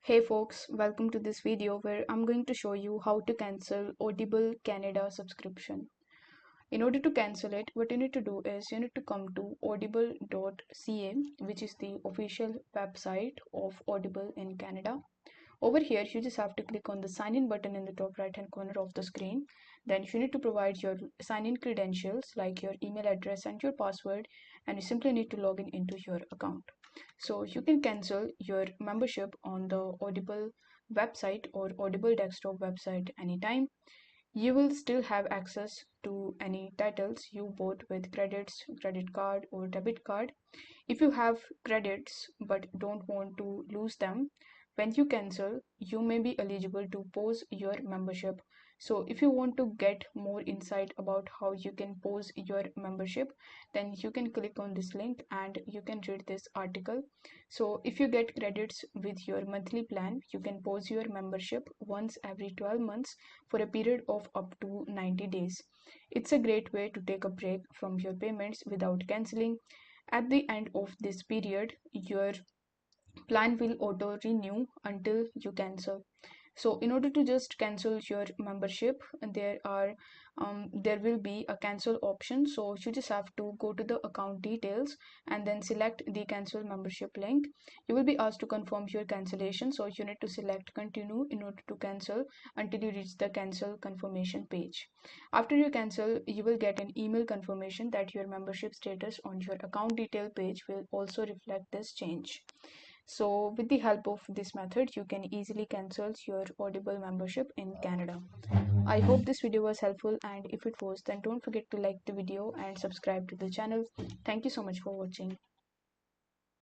Hey folks, welcome to this video where I'm going to show you how to cancel Audible Canada subscription. In order to cancel it, what you need to do is you need to come to audible.ca, which is the official website of Audible in Canada. Over here, you just have to click on the sign in button in the top right hand corner of the screen. Then you need to provide your sign in credentials like your email address and your password, and you simply need to log in into your account. So you can cancel your membership on the Audible website or Audible desktop website anytime. You will still have access to any titles you bought with credits, credit card, or debit card. If you have credits but don't want to lose them, when you cancel, you may be eligible to pause your membership. So, if you want to get more insight about how you can pause your membership, then you can click on this link and you can read this article. So, if you get credits with your monthly plan, you can pause your membership once every 12 months for a period of up to 90 days. It's a great way to take a break from your payments without canceling. At the end of this period, your plan will auto renew until you cancel. So in order to just cancel your membership, there will be a cancel option. So you just have to go to the account details and then select the cancel membership link. You will be asked to confirm your cancellation, so you need to select continue in order to cancel until you reach the cancel confirmation page. After you cancel, you will get an email confirmation that your membership status on your account detail page will also reflect this change. So with the help of this method, you can easily cancel your Audible membership in Canada. I hope this video was helpful, and if it was, then don't forget to like the video and subscribe to the channel. Thank you so much for watching.